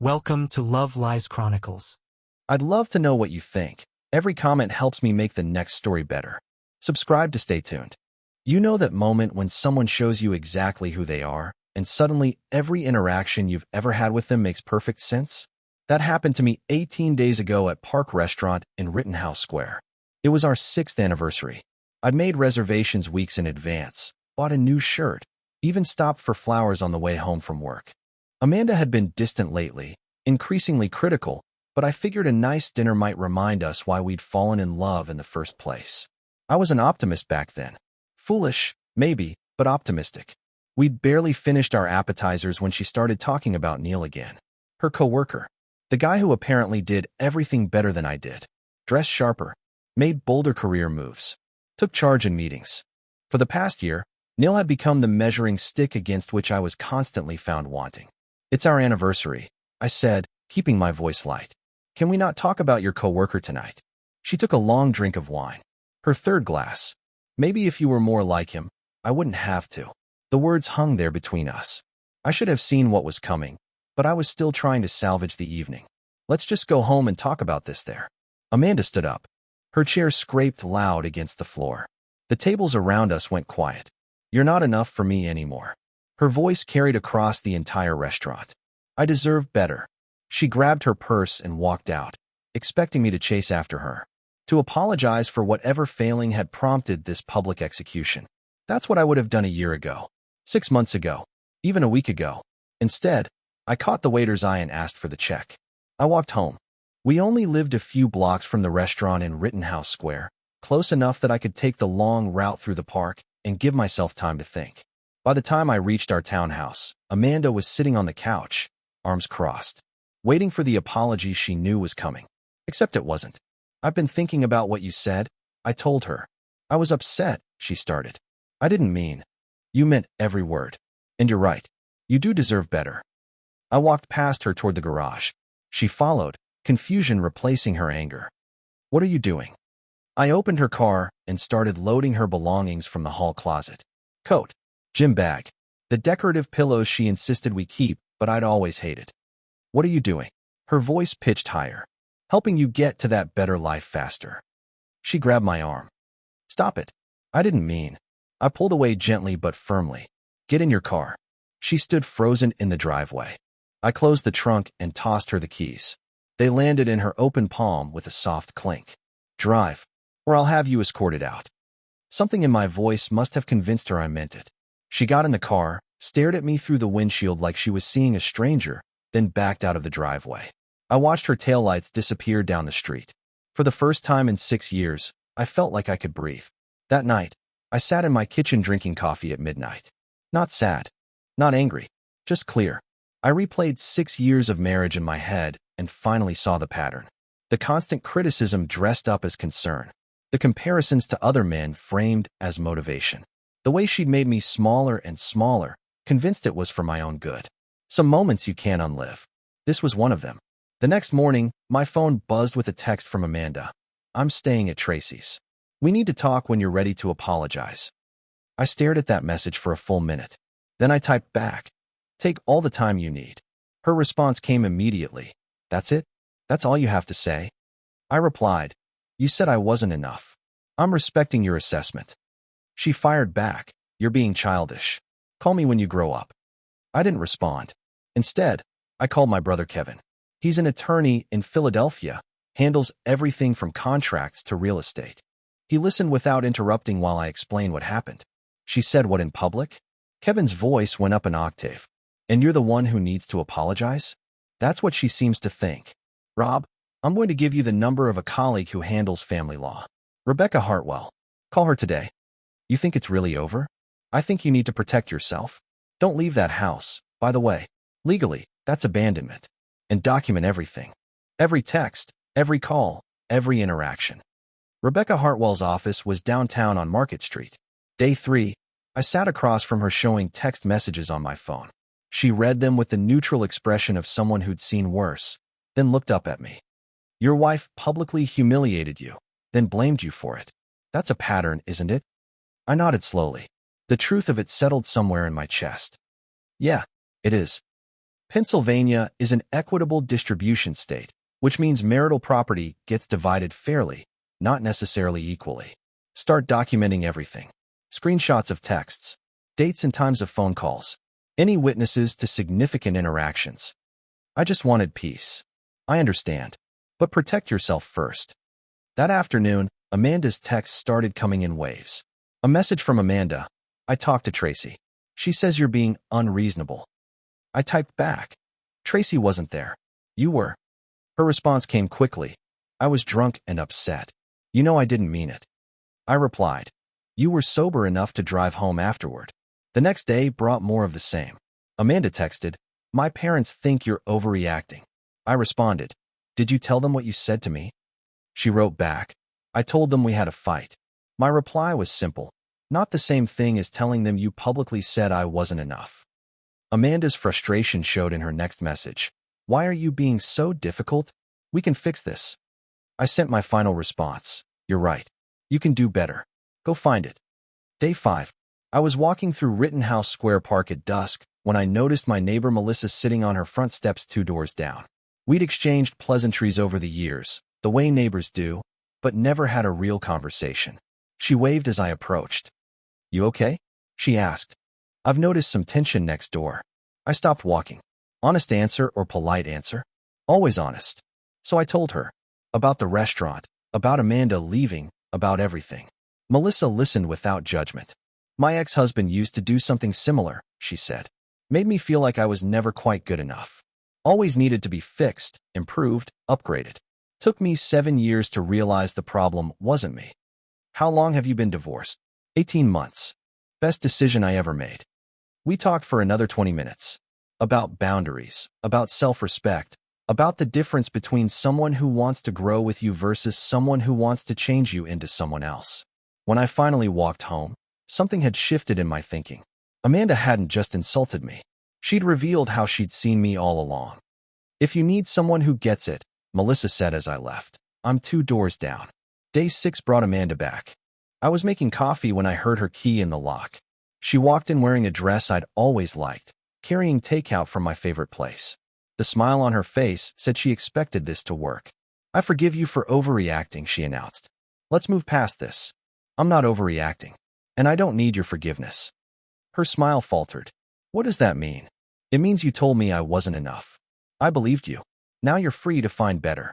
Welcome to Love Lies Chronicles. I'd love to know what you think. Every comment helps me make the next story better. Subscribe to stay tuned. You know that moment when someone shows you exactly who they are, and suddenly every interaction you've ever had with them makes perfect sense? That happened to me 18 days ago at Park Restaurant in Rittenhouse Square. It was our 6th anniversary. I'd made reservations weeks in advance, bought a new shirt, even stopped for flowers on the way home from work. Amanda had been distant lately, increasingly critical, but I figured a nice dinner might remind us why we'd fallen in love in the first place. I was an optimist back then. Foolish, maybe, but optimistic. We'd barely finished our appetizers when she started talking about Neil again. Her coworker. The guy who apparently did everything better than I did. Dressed sharper. Made bolder career moves. Took charge in meetings. For the past year, Neil had become the measuring stick against which I was constantly found wanting. "It's our anniversary," I said, keeping my voice light. "Can we not talk about your coworker tonight?" She took a long drink of wine. Her third glass. "Maybe if you were more like him, I wouldn't have to." The words hung there between us. I should have seen what was coming, but I was still trying to salvage the evening. "Let's just go home and talk about this there." Amanda stood up. Her chair scraped loud against the floor. The tables around us went quiet. "You're not enough for me anymore." Her voice carried across the entire restaurant. I deserve better. She grabbed her purse and walked out, expecting me to chase after her, to apologize for whatever failing had prompted this public execution. That's what I would have done a year ago, 6 months ago, even a week ago. Instead, I caught the waiter's eye and asked for the check. I walked home. We only lived a few blocks from the restaurant in Rittenhouse Square, close enough that I could take the long route through the park and give myself time to think. By the time I reached our townhouse, Amanda was sitting on the couch, arms crossed, waiting for the apology she knew was coming. Except it wasn't. "I've been thinking about what you said," I told her. "I was upset," she started. "I didn't mean." "You meant every word. And you're right. You do deserve better." I walked past her toward the garage. She followed, confusion replacing her anger. "What are you doing?" I opened her car and started loading her belongings from the hall closet. Coat. Gym bag. The decorative pillows she insisted we keep, but I'd always hated. "What are you doing?" Her voice pitched higher. "Helping you get to that better life faster." She grabbed my arm. "Stop it." "I didn't mean." I pulled away gently but firmly. "Get in your car." She stood frozen in the driveway. I closed the trunk and tossed her the keys. They landed in her open palm with a soft clink. "Drive, or I'll have you escorted out." Something in my voice must have convinced her I meant it. She got in the car, stared at me through the windshield like she was seeing a stranger, then backed out of the driveway. I watched her taillights disappear down the street. For the first time in 6 years, I felt like I could breathe. That night, I sat in my kitchen drinking coffee at midnight. Not sad, not angry, just clear. I replayed 6 years of marriage in my head and finally saw the pattern. The constant criticism dressed up as concern. The comparisons to other men framed as motivation. The way she'd made me smaller and smaller, convinced it was for my own good. Some moments you can't unlive. This was one of them. The next morning, my phone buzzed with a text from Amanda. "I'm staying at Tracy's. We need to talk when you're ready to apologize." I stared at that message for a full minute. Then I typed back, "Take all the time you need." Her response came immediately. "That's it? That's all you have to say?" I replied, "You said I wasn't enough. I'm respecting your assessment." She fired back, "You're being childish. Call me when you grow up." I didn't respond. Instead, I called my brother Kevin. He's an attorney in Philadelphia, handles everything from contracts to real estate. He listened without interrupting while I explained what happened. "She said what in public?" Kevin's voice went up an octave. "And you're the one who needs to apologize?" "That's what she seems to think." "Rob, I'm going to give you the number of a colleague who handles family law. Rebecca Hartwell. Call her today." "You think it's really over?" "I think you need to protect yourself. Don't leave that house. By the way, legally, that's abandonment. And document everything. Every text, every call, every interaction." Rebecca Hartwell's office was downtown on Market Street. Day 3, I sat across from her showing text messages on my phone. She read them with the neutral expression of someone who'd seen worse, then looked up at me. "Your wife publicly humiliated you, then blamed you for it. That's a pattern, isn't it?" I nodded slowly. The truth of it settled somewhere in my chest. "Yeah, it is." Pennsylvania is an equitable distribution state, which means marital property gets divided fairly, not necessarily equally. Start documenting everything. Screenshots of texts, dates and times of phone calls, any witnesses to significant interactions. I just wanted peace. I understand. But protect yourself first. That afternoon, Amanda's texts started coming in waves. A message from Amanda. I talked to Tracy. She says you're being unreasonable. I typed back. Tracy wasn't there. You were. Her response came quickly. I was drunk and upset. You know I didn't mean it. I replied. You were sober enough to drive home afterward. The next day brought more of the same. Amanda texted, my parents think you're overreacting. I responded, did you tell them what you said to me? She wrote back, I told them we had a fight. My reply was simple, not the same thing as telling them you publicly said I wasn't enough. Amanda's frustration showed in her next message. Why are you being so difficult? We can fix this. I sent my final response. You're right. You can do better. Go find it. Day 5. I was walking through Rittenhouse Square Park at dusk when I noticed my neighbor Melissa sitting on her front steps 2 doors down. We'd exchanged pleasantries over the years, the way neighbors do, but never had a real conversation. She waved as I approached. You okay? She asked. I've noticed some tension next door. I stopped walking. Honest answer or polite answer? Always honest. So I told her. About the restaurant, about Amanda leaving, about everything. Melissa listened without judgment. My ex-husband used to do something similar, she said. Made me feel like I was never quite good enough. Always needed to be fixed, improved, upgraded. Took me 7 years to realize the problem wasn't me. How long have you been divorced? 18 months. Best decision I ever made. We talked for another 20 minutes. About boundaries, about self-respect, about the difference between someone who wants to grow with you versus someone who wants to change you into someone else. When I finally walked home, something had shifted in my thinking. Amanda hadn't just insulted me. She'd revealed how she'd seen me all along. If you need someone who gets it, Melissa said as I left, I'm 2 doors down. Day 6 brought Amanda back. I was making coffee when I heard her key in the lock. She walked in wearing a dress I'd always liked, carrying takeout from my favorite place. The smile on her face said she expected this to work. I forgive you for overreacting, she announced. Let's move past this. I'm not overreacting, and I don't need your forgiveness. Her smile faltered. What does that mean? It means you told me I wasn't enough. I believed you. Now you're free to find better.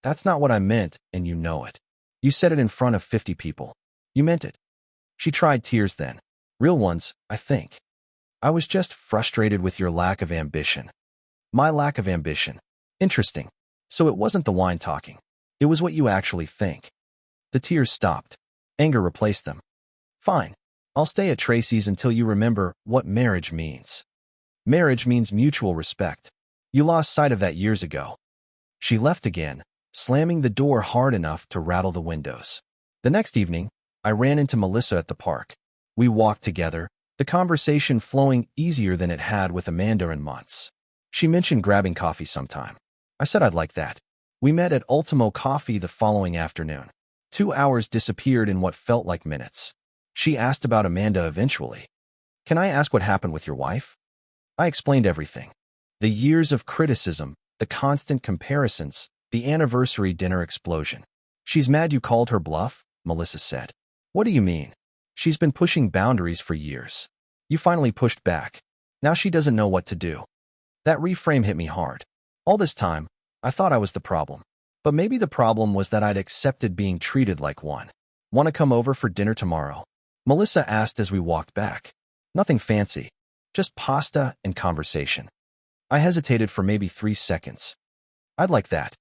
That's not what I meant, and you know it. You said it in front of 50 people. You meant it. She tried tears then. Real ones, I think. I was just frustrated with your lack of ambition. My lack of ambition. Interesting. So it wasn't the wine talking. It was what you actually think. The tears stopped. Anger replaced them. Fine. I'll stay at Tracy's until you remember what marriage means. Marriage means mutual respect. You lost sight of that years ago. She left again, slamming the door hard enough to rattle the windows. The next evening, I ran into Melissa at the park. We walked together, the conversation flowing easier than it had with Amanda in months. She mentioned grabbing coffee sometime. I said I'd like that. We met at Ultimo Coffee the following afternoon. 2 hours disappeared in what felt like minutes. She asked about Amanda eventually. Can I ask what happened with your wife? I explained everything. The years of criticism, the constant comparisons, the anniversary dinner explosion. She's mad you called her bluff, Melissa said. What do you mean? She's been pushing boundaries for years. You finally pushed back. Now she doesn't know what to do. That reframe hit me hard. All this time, I thought I was the problem. But maybe the problem was that I'd accepted being treated like one. Want to come over for dinner tomorrow? Melissa asked as we walked back. Nothing fancy, just pasta and conversation. I hesitated for maybe 3 seconds. I'd like that.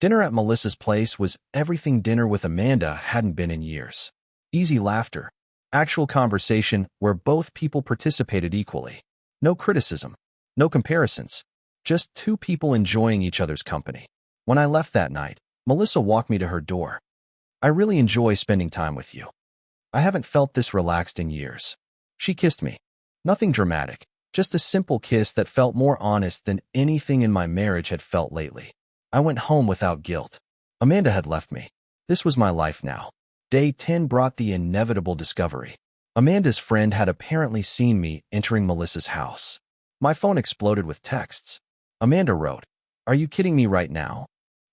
Dinner at Melissa's place was everything dinner with Amanda hadn't been in years. Easy laughter. Actual conversation where both people participated equally. No criticism. No comparisons. Just 2 people enjoying each other's company. When I left that night, Melissa walked me to her door. I really enjoy spending time with you. I haven't felt this relaxed in years. She kissed me. Nothing dramatic, just a simple kiss that felt more honest than anything in my marriage had felt lately. I went home without guilt. Amanda had left me. This was my life now. Day 10 brought the inevitable discovery. Amanda's friend had apparently seen me entering Melissa's house. My phone exploded with texts. Amanda wrote, "Are you kidding me right now?"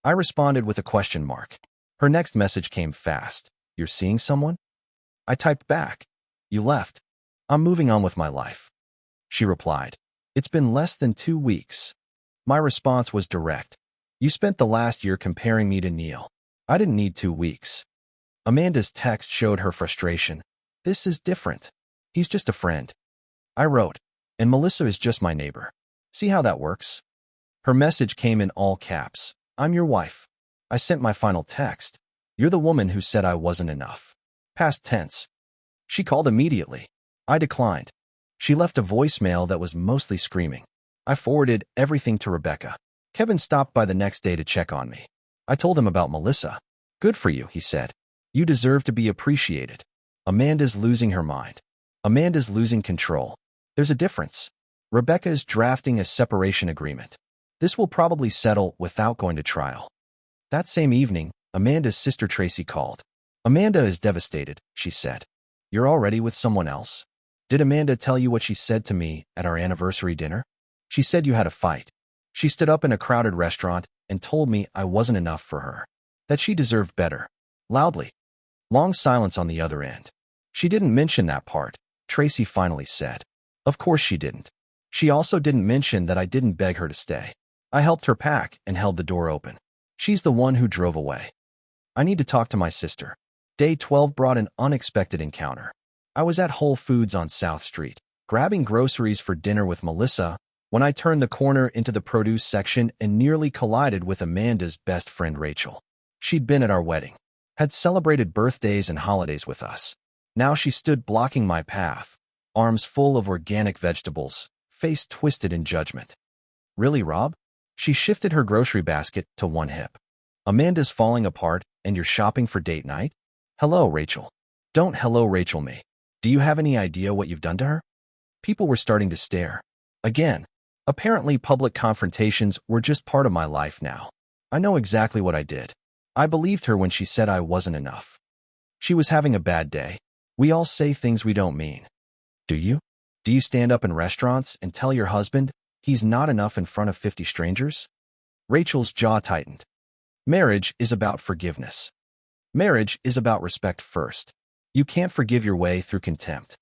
I responded with a question mark. Her next message came fast. "You're seeing someone?" I typed back, "You left. I'm moving on with my life." She replied, "It's been less than 2 weeks." My response was direct. "You spent the last year comparing me to Neil. I didn't need 2 weeks." Amanda's text showed her frustration. "This is different. He's just a friend." I wrote, "And Melissa is just my neighbor. See how that works?" Her message came in all caps. "I'm your wife." I sent my final text. "You're the woman who said I wasn't enough." Past tense. She called immediately. I declined. She left a voicemail that was mostly screaming. I forwarded everything to Rebecca. Kevin stopped by the next day to check on me. I told him about Melissa. "Good for you," he said. "You deserve to be appreciated." Amanda's losing her mind. Amanda's losing control. There's a difference. Rebecca is drafting a separation agreement. This will probably settle without going to trial. That same evening, Amanda's sister Tracy called. "Amanda is devastated," she said. "You're already with someone else?" "Did Amanda tell you what she said to me at our anniversary dinner?" "She said you had a fight. She stood up in a crowded restaurant and told me I wasn't enough for her. That she deserved better." Loudly. Long silence on the other end. "She didn't mention that part," Tracy finally said. "Of course she didn't. She also didn't mention that I didn't beg her to stay. I helped her pack and held the door open. She's the one who drove away. I need to talk to my sister." Day 12 brought an unexpected encounter. I was at Whole Foods on South Street, grabbing groceries for dinner with Melissa, when I turned the corner into the produce section and nearly collided with Amanda's best friend Rachel. She'd been at our wedding, had celebrated birthdays and holidays with us. Now she stood blocking my path, arms full of organic vegetables, face twisted in judgment. "Really, Rob?" She shifted her grocery basket to one hip. "Amanda's falling apart and you're shopping for date night? Hello, Rachel." "Don't hello Rachel me. Do you have any idea what you've done to her?" People were starting to stare. Again. Apparently public confrontations were just part of my life now. I know exactly what I did. I believed her when she said I wasn't enough. She was having a bad day. We all say things we don't mean. Do you? Do you stand up in restaurants and tell your husband he's not enough in front of 50 strangers? Rachel's jaw tightened. Marriage is about forgiveness. Marriage is about respect first. You can't forgive your way through contempt.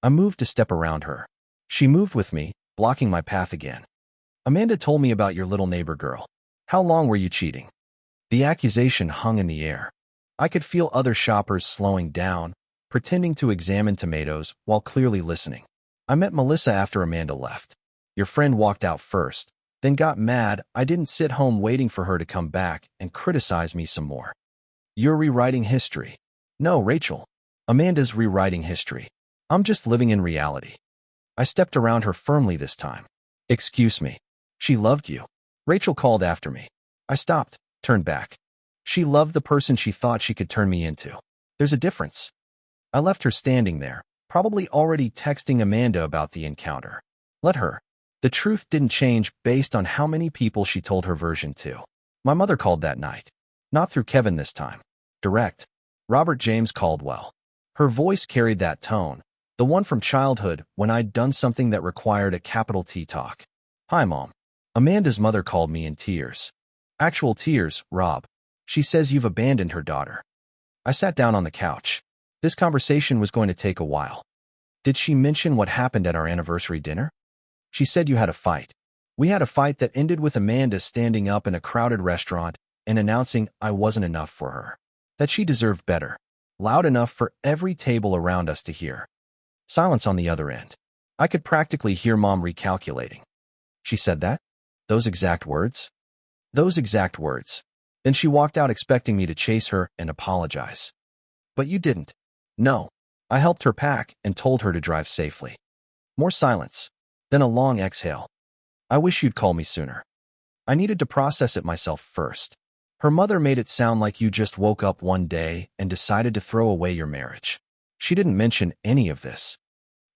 I moved to step around her. She moved with me, blocking my path again. "Amanda told me about your little neighbor girl. How long were you cheating?" The accusation hung in the air. I could feel other shoppers slowing down, pretending to examine tomatoes while clearly listening. "I met Melissa after Amanda left. Your friend walked out first, then got mad I didn't sit home waiting for her to come back and criticize me some more." "You're rewriting history." "No, Rachel. Amanda's rewriting history. I'm just living in reality." I stepped around her firmly this time. "Excuse me. She loved you." Rachel called after me. I stopped, turned back. She loved the person she thought she could turn me into. There's a difference. I left her standing there, probably already texting Amanda about the encounter. Let her. The truth didn't change based on how many people she told her version to. My mother called that night. Not through Kevin this time. Direct. Robert James Caldwell. Her voice carried that tone. The one from childhood when I'd done something that required a capital T talk. "Hi, Mom." Amanda's mother called me in tears. "Actual tears, Rob. She says you've abandoned her daughter." I sat down on the couch. This conversation was going to take a while. "Did she mention what happened at our anniversary dinner?" "She said you had a fight." "We had a fight that ended with Amanda standing up in a crowded restaurant and announcing I wasn't enough for her. That she deserved better. Loud enough for every table around us to hear." Silence on the other end. I could practically hear Mom recalculating. "She said that? Those exact words?" "Those exact words." Then she walked out expecting me to chase her and apologize. "But you didn't." "No." I helped her pack and told her to drive safely. More silence. Then a long exhale. "I wish you'd call me sooner. I needed to process it myself first." Her mother made it sound like you just woke up one day and decided to throw away your marriage. She didn't mention any of this.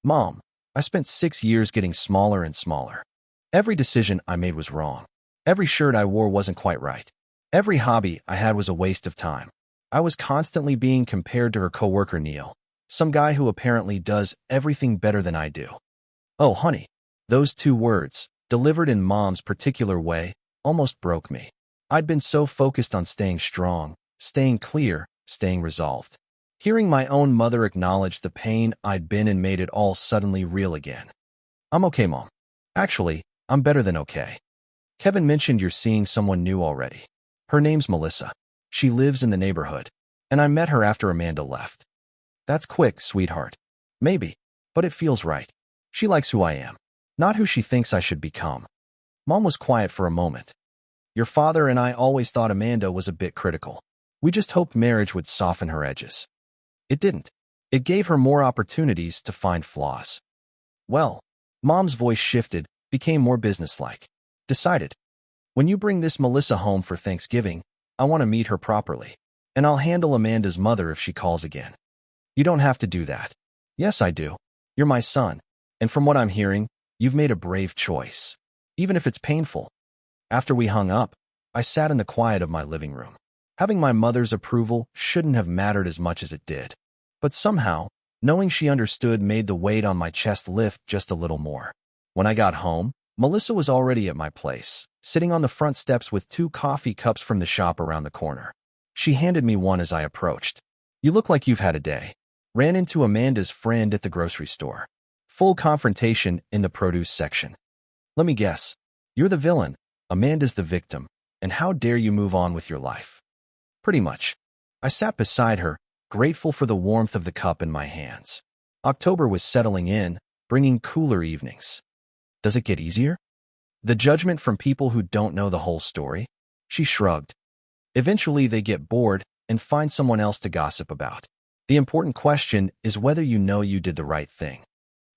"Mom, I spent 6 years getting smaller and smaller. Every decision I made was wrong. Every shirt I wore wasn't quite right. Every hobby I had was a waste of time. I was constantly being compared to her coworker Neil, some guy who apparently does everything better than I do." "Oh, honey, Those 2 words, delivered in Mom's particular way, almost broke me. I'd been so focused on staying strong, staying clear, staying resolved. Hearing my own mother acknowledge the pain I'd been in made it all suddenly real again. I'm okay, Mom. Actually, I'm better than okay. Kevin mentioned you're seeing someone new already. Her name's Melissa. She lives in the neighborhood, and I met her after Amanda left. That's quick, sweetheart. Maybe, but it feels right. She likes who I am, not who she thinks I should become. Mom was quiet for a moment. Your father and I always thought Amanda was a bit critical. We just hoped marriage would soften her edges. It didn't. It gave her more opportunities to find flaws. Well, Mom's voice shifted, became more businesslike. Decided. When you bring this Melissa home for Thanksgiving, I want to meet her properly. And I'll handle Amanda's mother if she calls again. You don't have to do that. Yes, I do. You're my son. And from what I'm hearing, you've made a brave choice. Even if it's painful. After we hung up, I sat in the quiet of my living room. Having my mother's approval shouldn't have mattered as much as it did. But somehow, knowing she understood made the weight on my chest lift just a little more. When I got home, Melissa was already at my place, sitting on the front steps with 2 coffee cups from the shop around the corner. She handed me one as I approached. You look like you've had a day. Ran into Amanda's friend at the grocery store. Full confrontation in the produce section. Let me guess. You're the villain. Amanda's the victim, and how dare you move on with your life? Pretty much. I sat beside her, grateful for the warmth of the cup in my hands. October was settling in, bringing cooler evenings. Does it get easier? The judgment from people who don't know the whole story? She shrugged. Eventually they get bored and find someone else to gossip about. The important question is whether you know you did the right thing.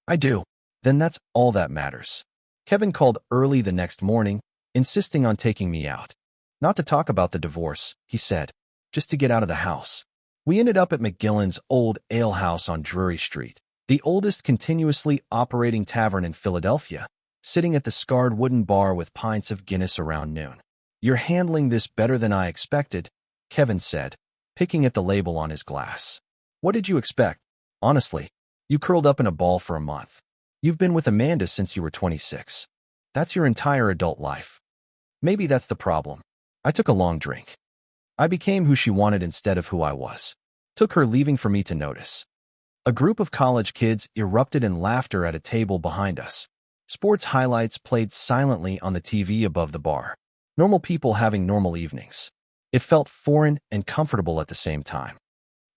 I do. Then that's all that matters. Kevin called early the next morning, insisting on taking me out. Not to talk about the divorce, he said, just to get out of the house. We ended up at McGillen's Old Ale House on Drury Street, the oldest continuously operating tavern in Philadelphia, sitting at the scarred wooden bar with pints of Guinness around noon. You're handling this better than I expected, Kevin said, picking at the label on his glass. What did you expect? Honestly, you curled up in a ball for a month. You've been with Amanda since you were 26. That's your entire adult life. Maybe that's the problem. I took a long drink. I became who she wanted instead of who I was. Took her leaving for me to notice. A group of college kids erupted in laughter at a table behind us. Sports highlights played silently on the TV above the bar. Normal people having normal evenings. It felt foreign and comfortable at the same time.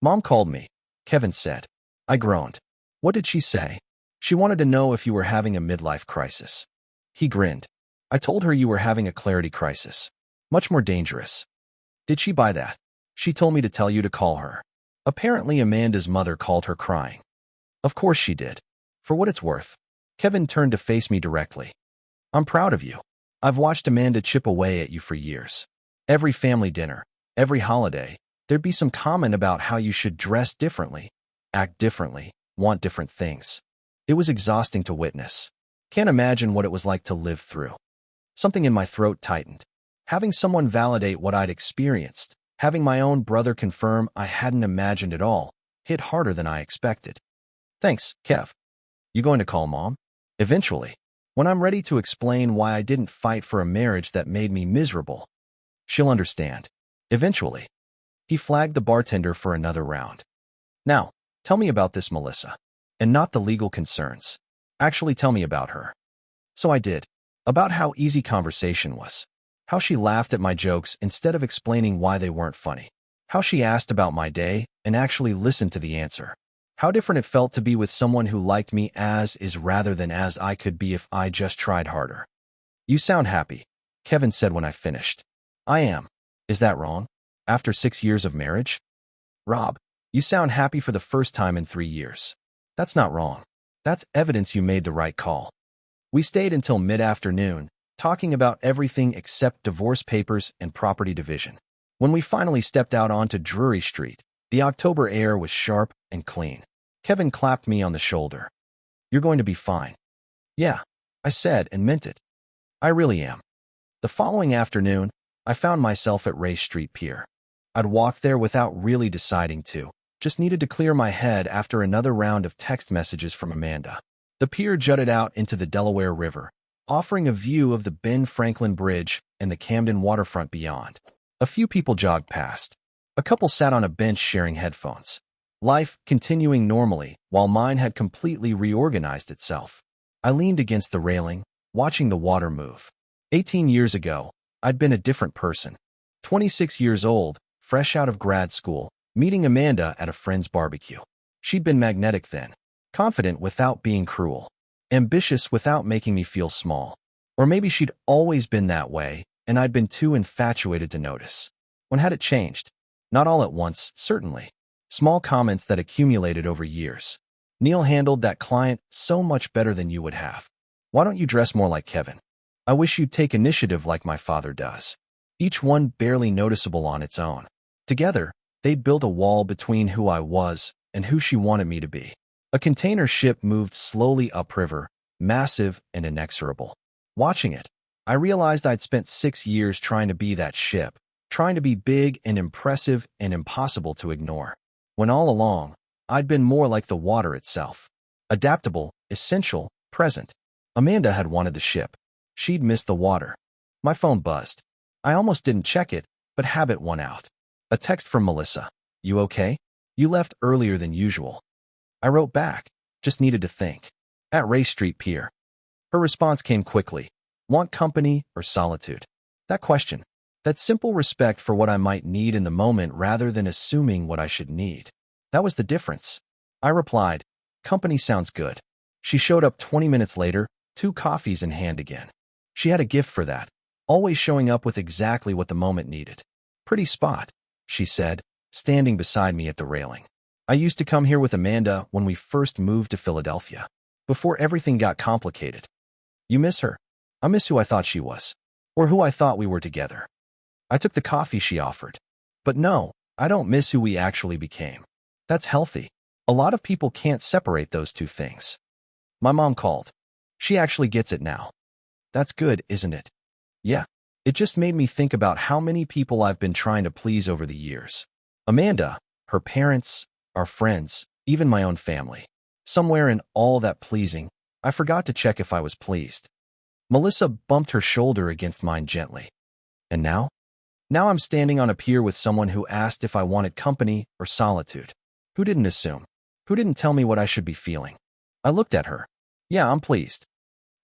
Mom called me, Kevin said. I groaned. What did she say? She wanted to know if you were having a midlife crisis. He grinned. I told her you were having a clarity crisis. Much more dangerous. Did she buy that? She told me to tell you to call her. Apparently Amanda's mother called her crying. Of course she did. For what it's worth. Kevin turned to face me directly. I'm proud of you. I've watched Amanda chip away at you for years. Every family dinner, every holiday, there'd be some comment about how you should dress differently, act differently, want different things. It was exhausting to witness. Can't imagine what it was like to live through. Something in my throat tightened. Having someone validate what I'd experienced, having my own brother confirm I hadn't imagined it all, hit harder than I expected. Thanks, Kev. You going to call Mom? Eventually. When I'm ready to explain why I didn't fight for a marriage that made me miserable. She'll understand. Eventually. He flagged the bartender for another round. Now, tell me about this Melissa. And not the legal concerns. Actually tell me about her. So I did. About how easy conversation was. How she laughed at my jokes instead of explaining why they weren't funny. How she asked about my day and actually listened to the answer. How different it felt to be with someone who liked me as is rather than as I could be if I just tried harder. You sound happy, Kevin said when I finished. I am. Is that wrong? After 6 years of marriage? Rob, you sound happy for the first time in 3 years. That's not wrong. That's evidence you made the right call. We stayed until mid-afternoon, talking about everything except divorce papers and property division. When we finally stepped out onto Drury Street, the October air was sharp and clean. Kevin clapped me on the shoulder. You're going to be fine. Yeah, I said and meant it. I really am. The following afternoon, I found myself at Ray Street Pier. I'd walked there without really deciding to, just needed to clear my head after another round of text messages from Amanda. The pier jutted out into the Delaware River, offering a view of the Ben Franklin Bridge and the Camden waterfront beyond. A few people jogged past. A couple sat on a bench sharing headphones. Life continuing normally, while mine had completely reorganized itself. I leaned against the railing, watching the water move. 18 years ago, I'd been a different person. 26 years old, fresh out of grad school, meeting Amanda at a friend's barbecue. She'd been magnetic then, confident without being cruel, ambitious without making me feel small. Or maybe she'd always been that way, and I'd been too infatuated to notice. When had it changed? Not all at once, certainly. Small comments that accumulated over years. Neil handled that client so much better than you would have. Why don't you dress more like Kevin? I wish you'd take initiative like my father does. Each one barely noticeable on its own. Together, they'd built a wall between who I was and who she wanted me to be. A container ship moved slowly upriver, massive and inexorable. Watching it, I realized I'd spent 6 years trying to be that ship, trying to be big and impressive and impossible to ignore. When all along, I'd been more like the water itself. Adaptable, essential, present. Amanda had wanted the ship. She'd missed the water. My phone buzzed. I almost didn't check it, but habit won out. A text from Melissa. You okay? You left earlier than usual. I wrote back. Just needed to think. At Ray Street Pier. Her response came quickly. Want company or solitude? That question. That simple respect for what I might need in the moment rather than assuming what I should need. That was the difference. I replied, company sounds good. She showed up 20 minutes later, 2 coffees in hand again. She had a gift for that, always showing up with exactly what the moment needed. Pretty spot, she said, standing beside me at the railing. I used to come here with Amanda when we first moved to Philadelphia, before everything got complicated. You miss her? I miss who I thought she was, or who I thought we were together. I took the coffee she offered. But no, I don't miss who we actually became. That's healthy. A lot of people can't separate those two things. My mom called. She actually gets it now. That's good, isn't it? Yeah. It just made me think about how many people I've been trying to please over the years. Amanda, her parents, our friends, even my own family. Somewhere in all that pleasing, I forgot to check if I was pleased. Melissa bumped her shoulder against mine gently. And now? Now I'm standing on a pier with someone who asked if I wanted company or solitude. Who didn't assume? Who didn't tell me what I should be feeling? I looked at her. Yeah, I'm pleased.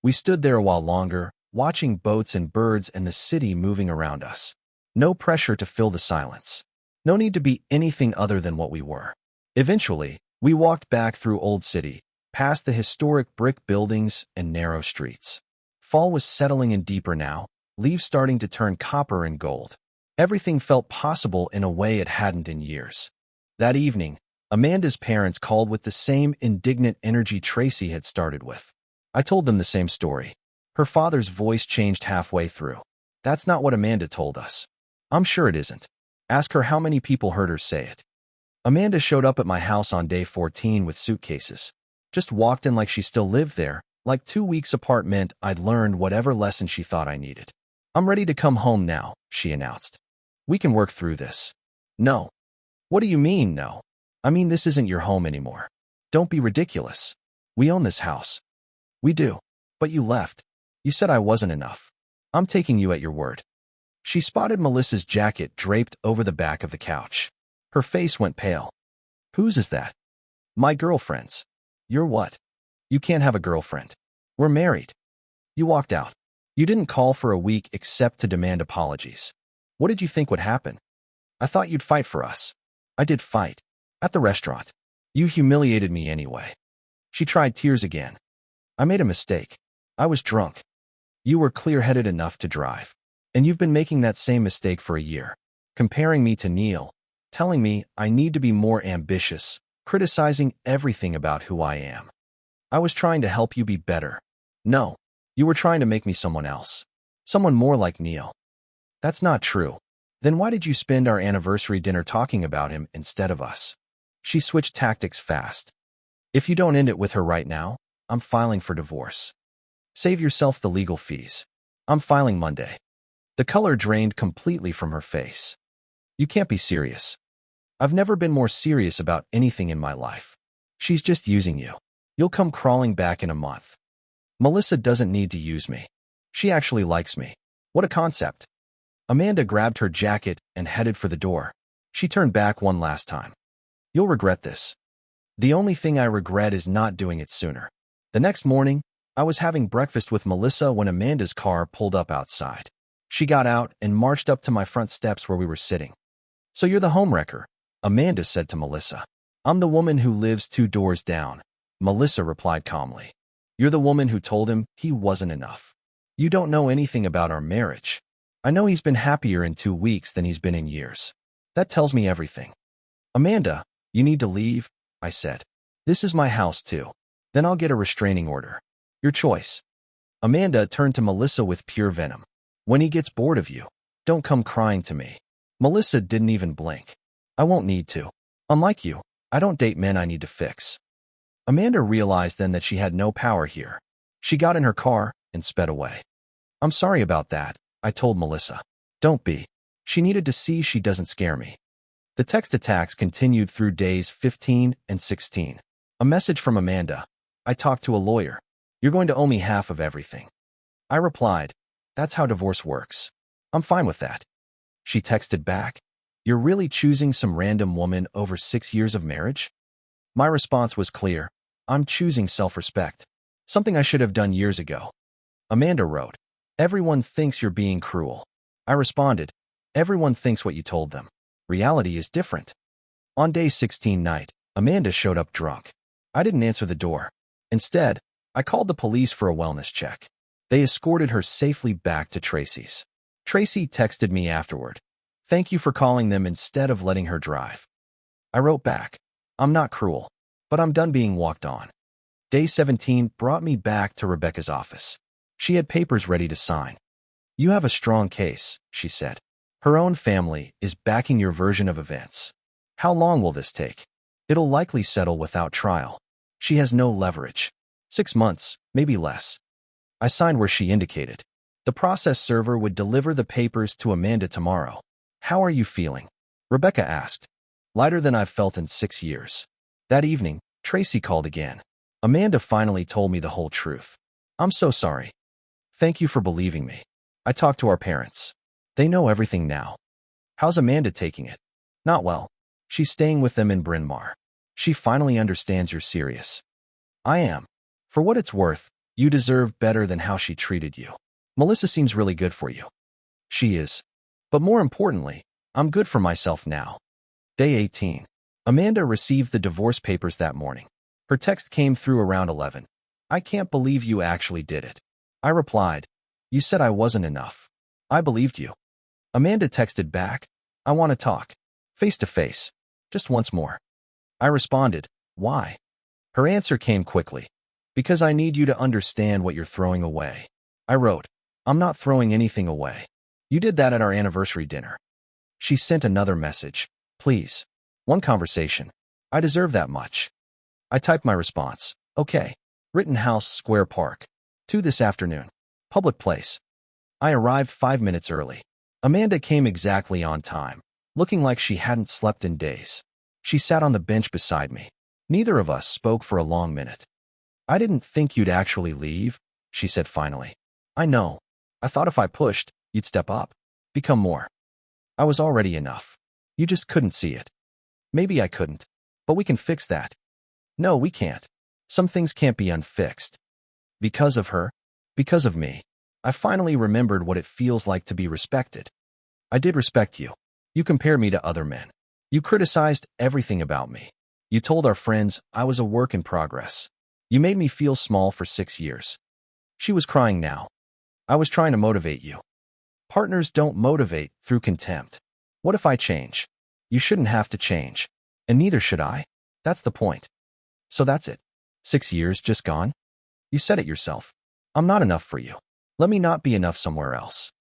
We stood there a while longer, watching boats and birds and the city moving around us. No pressure to fill the silence. No need to be anything other than what we were. Eventually, we walked back through Old City, past the historic brick buildings and narrow streets. Fall was settling in deeper now, leaves starting to turn copper and gold. Everything felt possible in a way it hadn't in years. That evening, Amanda's parents called with the same indignant energy Tracy had started with. I told them the same story. Her father's voice changed halfway through. That's not what Amanda told us. I'm sure it isn't. Ask her how many people heard her say it. Amanda showed up at my house on day 14 with suitcases. Just walked in like she still lived there, like 2 weeks apart meant I'd learned whatever lesson she thought I needed. I'm ready to come home now, she announced. We can work through this. No. What do you mean, no? I mean, this isn't your home anymore. Don't be ridiculous. We own this house. We do. But you left. You said I wasn't enough. I'm taking you at your word. She spotted Melissa's jacket draped over the back of the couch. Her face went pale. Whose is that? My girlfriend's. You're what? You can't have a girlfriend. We're married. You walked out. You didn't call for a week except to demand apologies. What did you think would happen? I thought you'd fight for us. I did fight. At the restaurant. You humiliated me anyway. She tried tears again. I made a mistake. I was drunk. You were clear-headed enough to drive. And you've been making that same mistake for a year. Comparing me to Neil. Telling me I need to be more ambitious. Criticizing everything about who I am. I was trying to help you be better. No. You were trying to make me someone else. Someone more like Neil. That's not true. Then why did you spend our anniversary dinner talking about him instead of us? She switched tactics fast. If you don't end it with her right now, I'm filing for divorce. Save yourself the legal fees. I'm filing Monday. The color drained completely from her face. You can't be serious. I've never been more serious about anything in my life. She's just using you. You'll come crawling back in a month. Melissa doesn't need to use me. She actually likes me. What a concept. Amanda grabbed her jacket and headed for the door. She turned back one last time. You'll regret this. The only thing I regret is not doing it sooner. The next morning, I was having breakfast with Melissa when Amanda's car pulled up outside. She got out and marched up to my front steps where we were sitting. So you're the homewrecker, Amanda said to Melissa. I'm the woman who lives 2 doors down, Melissa replied calmly. You're the woman who told him he wasn't enough. You don't know anything about our marriage. I know he's been happier in 2 weeks than he's been in years. That tells me everything. Amanda, you need to leave, I said. This is my house too. Then I'll get a restraining order. Your choice. Amanda turned to Melissa with pure venom. When he gets bored of you, don't come crying to me. Melissa didn't even blink. I won't need to. Unlike you, I don't date men I need to fix. Amanda realized then that she had no power here. She got in her car and sped away. I'm sorry about that, I told Melissa. Don't be. She needed to see she doesn't scare me. The text attacks continued through days 15 and 16. A message from Amanda. I talked to a lawyer. You're going to owe me half of everything. I replied, that's how divorce works. I'm fine with that. She texted back, you're really choosing some random woman over 6 years of marriage? My response was clear. I'm choosing self-respect. Something I should have done years ago. Amanda wrote, everyone thinks you're being cruel. I responded, everyone thinks what you told them. Reality is different. On day 16 night, Amanda showed up drunk. I didn't answer the door. Instead, I called the police for a wellness check. They escorted her safely back to Tracy's. Tracy texted me afterward. Thank you for calling them instead of letting her drive. I wrote back, I'm not cruel, but I'm done being walked on. Day 17 brought me back to Rebecca's office. She had papers ready to sign. You have a strong case, she said. Her own family is backing your version of events. How long will this take? It'll likely settle without trial. She has no leverage. 6 months, maybe less. I signed where she indicated. The process server would deliver the papers to Amanda tomorrow. How are you feeling? Rebecca asked. Lighter than I've felt in 6 years. That evening, Tracy called again. Amanda finally told me the whole truth. I'm so sorry. Thank you for believing me. I talked to our parents. They know everything now. How's Amanda taking it? Not well. She's staying with them in Bryn Mawr. She finally understands you're serious. I am. For what it's worth, you deserve better than how she treated you. Melissa seems really good for you. She is. But more importantly, I'm good for myself now. Day 18. Amanda received the divorce papers that morning. Her text came through around 11. I can't believe you actually did it. I replied, you said I wasn't enough. I believed you. Amanda texted back, I want to talk. Face to face. Just once more. I responded, why? Her answer came quickly. Because I need you to understand what you're throwing away. I wrote, I'm not throwing anything away. You did that at our anniversary dinner. She sent another message. Please. One conversation. I deserve that much. I typed my response. Okay. Rittenhouse Square Park. 2 this afternoon. Public place. I arrived 5 minutes early. Amanda came exactly on time, looking like she hadn't slept in days. She sat on the bench beside me. Neither of us spoke for a long minute. I didn't think you'd actually leave, she said finally. I know. I thought if I pushed, you'd step up. Become more. I was already enough. You just couldn't see it. Maybe I couldn't. But we can fix that. No, we can't. Some things can't be unfixed. Because of her. Because of me. I finally remembered what it feels like to be respected. I did respect you. You compared me to other men. You criticized everything about me. You told our friends I was a work in progress. You made me feel small for 6 years. She was crying now. I was trying to motivate you. Partners don't motivate through contempt. What if I change? You shouldn't have to change. And neither should I. That's the point. So that's it. 6 years just gone? You said it yourself. I'm not enough for you. Let me not be enough somewhere else.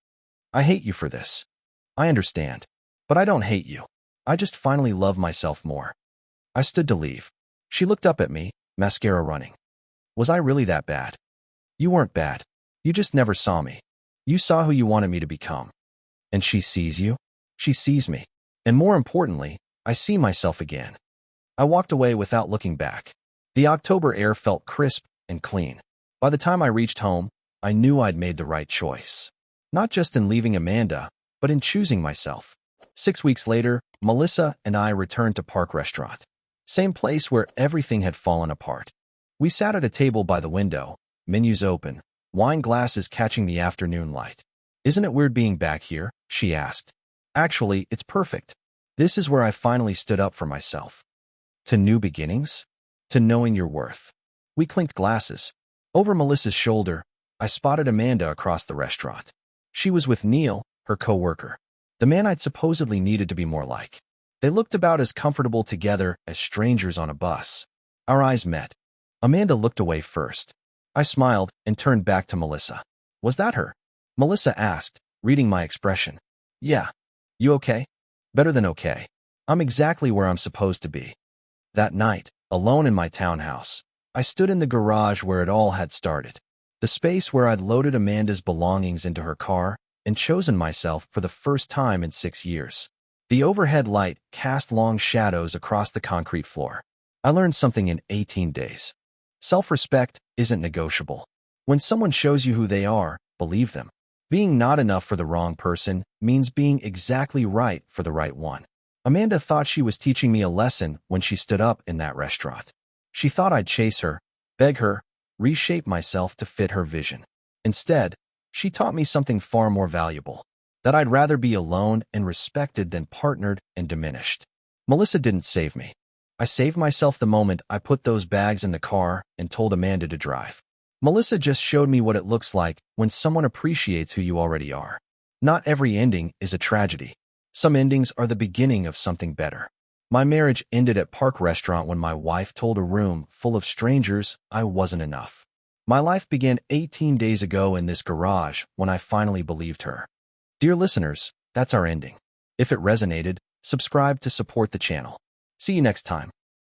I hate you for this. I understand. But I don't hate you. I just finally love myself more. I stood to leave. She looked up at me, mascara running. Was I really that bad? You weren't bad. You just never saw me. You saw who you wanted me to become. And she sees you. She sees me. And more importantly, I see myself again. I walked away without looking back. The October air felt crisp and clean. By the time I reached home, I knew I'd made the right choice. Not just in leaving Amanda, but in choosing myself. 6 weeks later, Melissa and I returned to Park Restaurant. Same place where everything had fallen apart. We sat at a table by the window, menus open, wine glasses catching the afternoon light. "Isn't it weird being back here?" she asked. "Actually, it's perfect. This is where I finally stood up for myself. To new beginnings? To knowing your worth." We clinked glasses. Over Melissa's shoulder, I spotted Amanda across the restaurant. She was with Neil, her co-worker, the man I'd supposedly needed to be more like. They looked about as comfortable together as strangers on a bus. Our eyes met. Amanda looked away first. I smiled and turned back to Melissa. "Was that her?" Melissa asked, reading my expression. "Yeah. You okay?" "Better than okay. I'm exactly where I'm supposed to be." That night, alone in my townhouse, I stood in the garage where it all had started. The space where I'd loaded Amanda's belongings into her car and chosen myself for the first time in 6 years. The overhead light cast long shadows across the concrete floor. I learned something in 18 days. Self-respect isn't negotiable. When someone shows you who they are, believe them. Being not enough for the wrong person means being exactly right for the right one. Amanda thought she was teaching me a lesson when she stood up in that restaurant. She thought I'd chase her, beg her, reshape myself to fit her vision. Instead, she taught me something far more valuable, that I'd rather be alone and respected than partnered and diminished. Melissa didn't save me. I saved myself the moment I put those bags in the car and told Amanda to drive. Melissa just showed me what it looks like when someone appreciates who you already are. Not every ending is a tragedy. Some endings are the beginning of something better. My marriage ended at Park Restaurant when my wife told a room full of strangers I wasn't enough. My life began 18 days ago in this garage when I finally believed her. Dear listeners, that's our ending. If it resonated, subscribe to support the channel. See you next time.